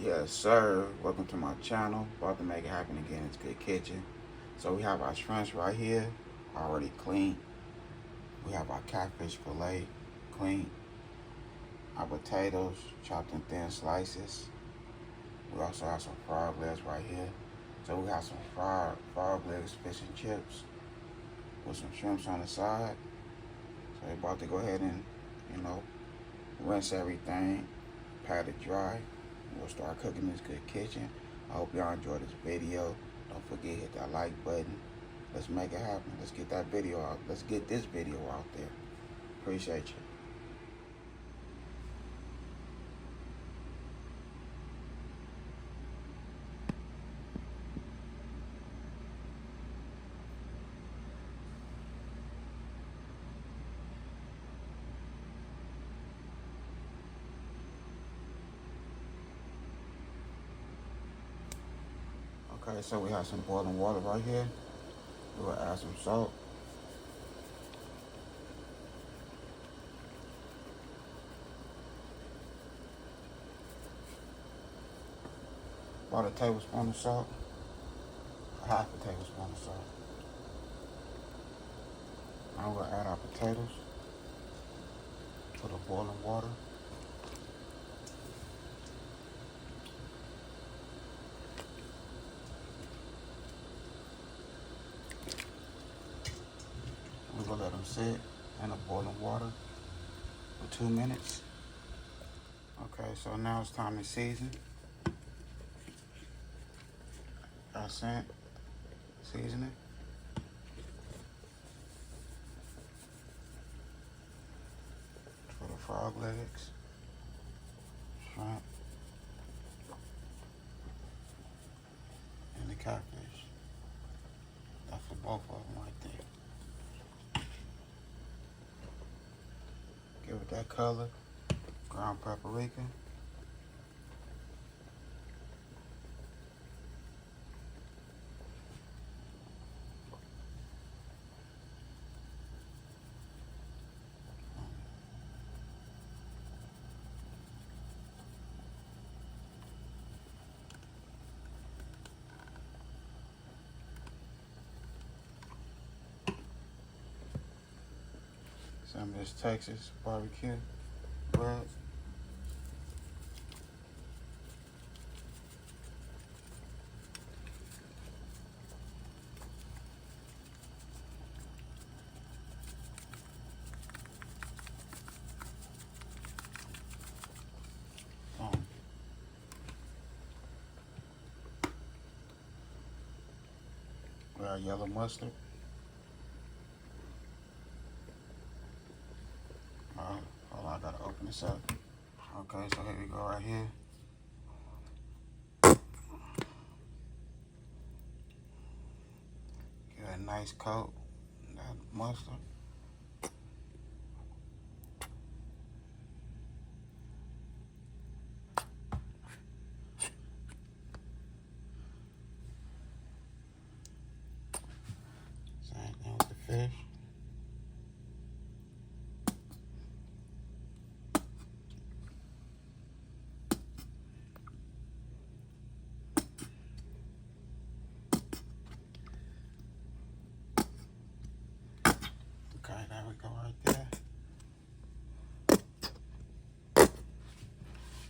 Yes, sir. Welcome to my channel. About to make it happen again. It's Good Kitchen. So we have our shrimps right here, already clean. We have our catfish fillet, clean. Our potatoes, chopped in thin slices. We also have some frog legs right here. So we have some frog legs, fish and chips, with some shrimps on the side. So we're about to go ahead and, rinse everything, pat it dry. We'll start cooking this Good Kitchen. I hope y'all enjoy this video. Don't forget, hit that like button. Let's make it happen. Let's get that video out. Let's get this video out there. Appreciate you. Okay, so we have some boiling water right here. We'll add some salt. About a tablespoon of salt. Half a tablespoon of salt. Now we'll add our potatoes to the boiling water. We're gonna let them sit in the boiling water for 2 minutes. Okay, so now it's time to season. Our scent, seasoning. For the frog legs, shrimp, and the catfish. That's for both of them right there. Give it that color, ground paprika. Some of this Texas barbecue rub. We got yellow mustard. Alright, hold on, I gotta open this up. Okay, so here we go right here. Get a nice coat, that mustard. Same thing with the fish. Okay, there we go right there.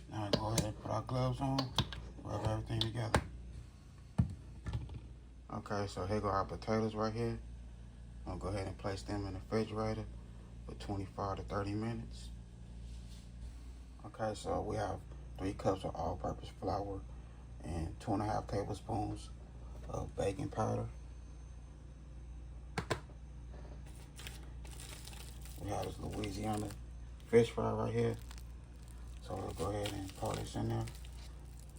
Now we go ahead and put our gloves on, rub everything together. Okay, so here go our potatoes right here. I'll go ahead and place them in the refrigerator for 25 to 30 minutes. Okay, so we have 3 cups of all-purpose flour and 2.5 tablespoons of baking powder. We have this Louisiana fish fry right here. So we'll go ahead and pour this in there.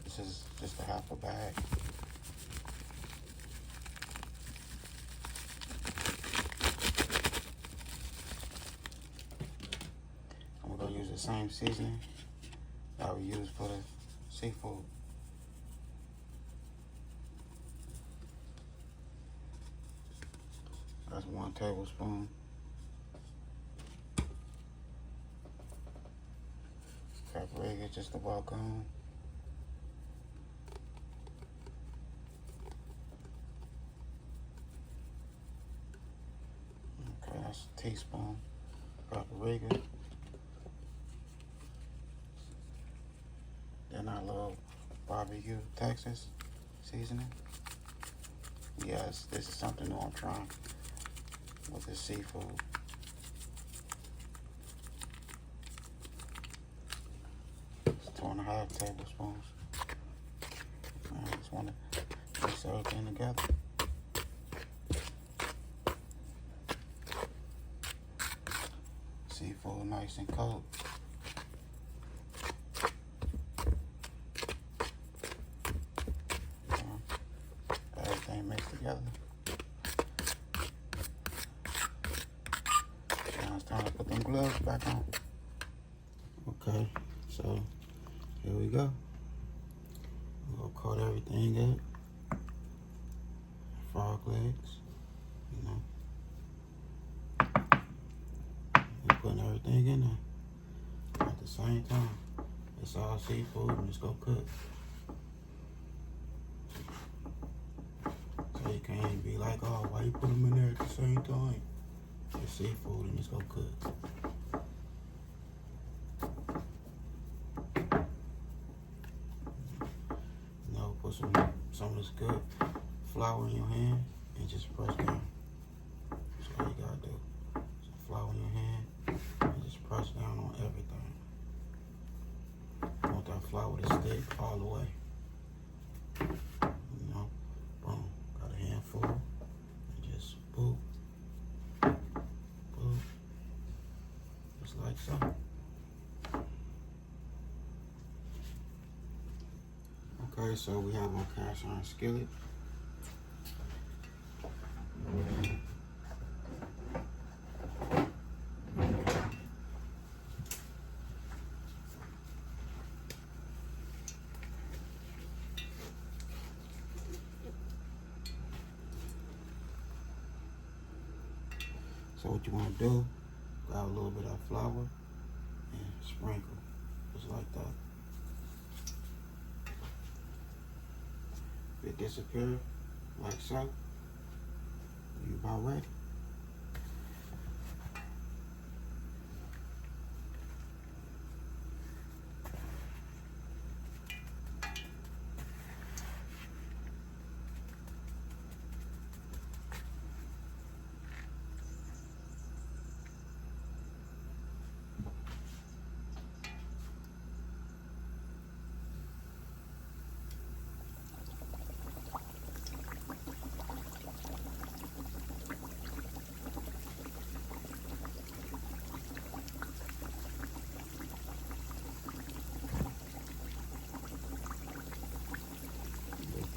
This is just a half a bag. And we're gonna use the same seasoning that we use for the seafood. That's 1 tablespoon. Paprika just about gone. teaspoon paprika. Then our little barbecue Texas seasoning. Yes, this is something new I'm trying with the seafood. It's 2.5 tablespoons. I just want to mix everything together. Seafood nice and cold. Everything mixed together. Now it's time to put them gloves back on. Okay, so here we go. We'll coat everything up. Frog legs, you know. We're putting everything in there at the same time. It's all seafood and it's gonna cook. So you can't be like, oh, why you put them in there at the same time? It's seafood and it's gonna cook. Put some of this good flour in your hand and just press down. That's all you gotta do. Some flour in your hand and just press down on everything. You want that flour to stick all the way. You know, boom. Got a handful and just boop, boop, just like so. Okay, so we have our cast iron skillet. So what you want to do, grab a little bit of flour and sprinkle, just like that. It disappear like so. You about ready.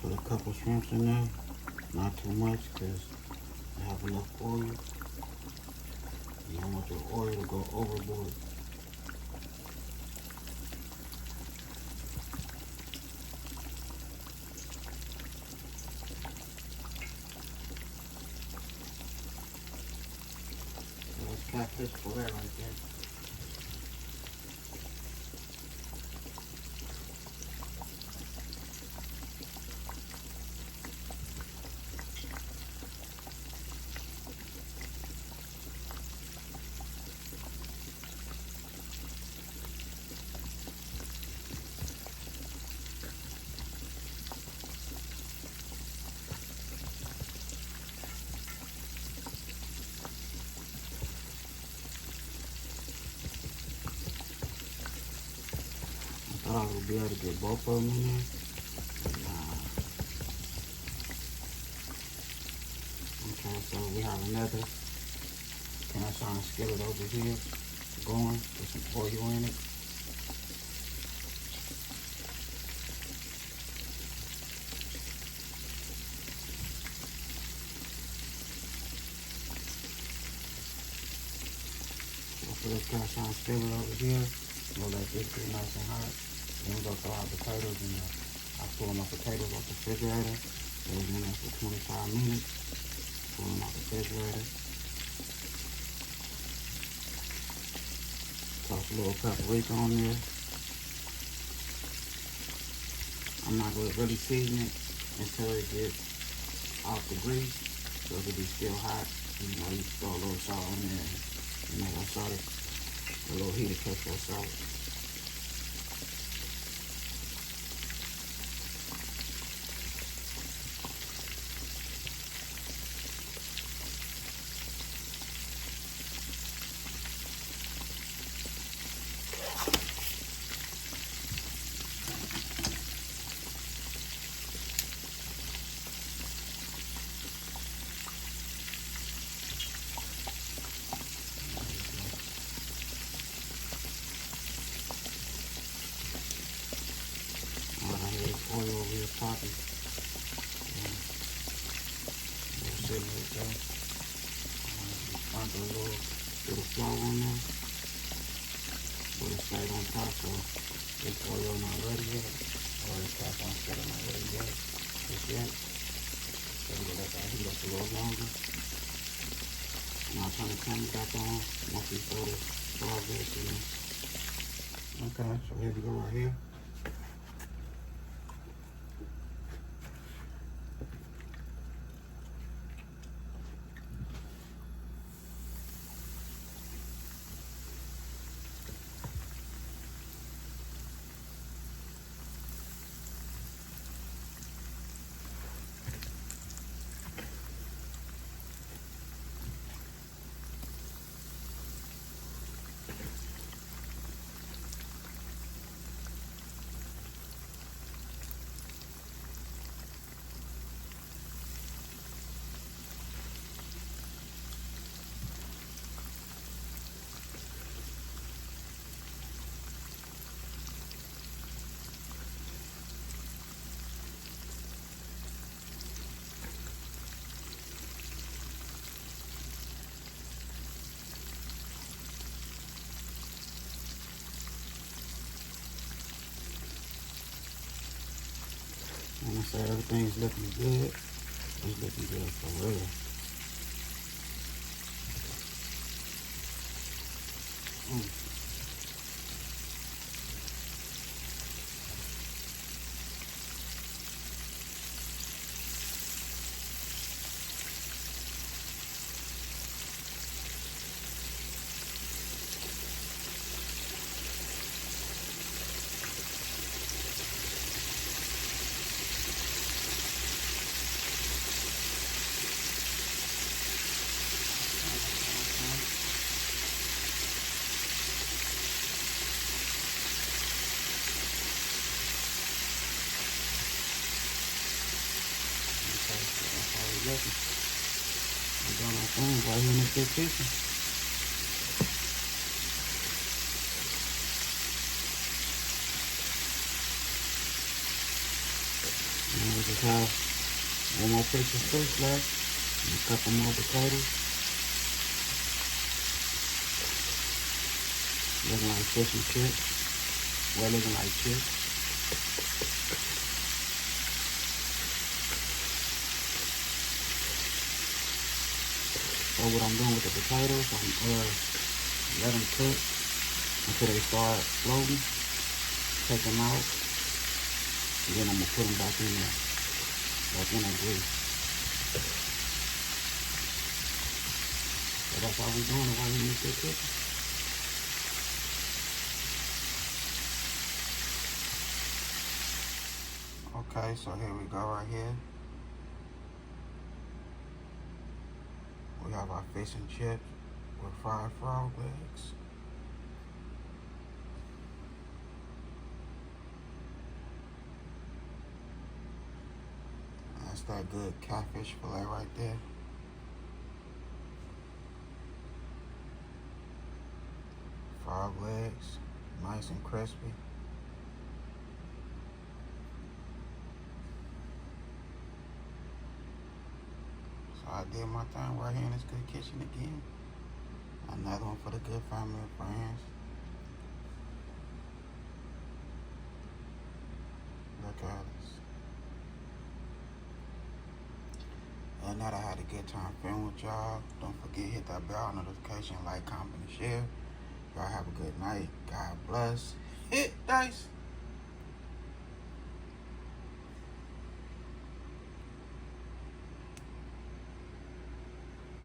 Put a couple shrimps in there, not too much because I have enough oil. You don't want your oil to go overboard. So that's catfish fillet right there. I thought I would be able to get both of them in there. Nah. Okay, so we have another cast iron skillet over here going with some oil in it. So for this cast iron skillet over here, we'll let this get nice and hot. Then we're gonna throw our potatoes in there. I pull my potatoes off the refrigerator. They was in there for 25 minutes. Pull them off the refrigerator. Toss a little paprika on there. I'm not gonna really season it until it gets off the grease, so it'll be still hot. You know, you throw a little salt in there. You know, that salt, a little heat to catch that salt. Oil over here popping. That's it right there. Sprinkle a little bit of flour on there. But it stayed on top, so this oil not ready yet. Or the top on still not ready yet. Just yet. So we're gonna let that heat up a little longer. And I'll turn the camera back on once we throw the strawberries in. Okay, so here we go right here. And I say everything's looking good. It's looking good for real. We're doing our thing right here in this big kitchen. And we just have one more piece of fish left and a couple more potatoes. Looking like fish and chips. Well, looking like chips. So what I'm doing with the potatoes, I'm let them cook until they start floating. Take them out, and then I'm gonna put them back in there, like in that grease. So that's all we're doing while we make this kitchen. Okay, so here we go right here. We have our fish and chips with fried frog legs. That's that good catfish fillet right there. Frog legs, nice and crispy. I did my thing right here in this good kitchen again. Another one for the good family and friends. Look at this. And now that I had a good time filming with y'all, don't forget hit that bell notification, like, comment, and share. Y'all have a good night. God bless. Hit dice.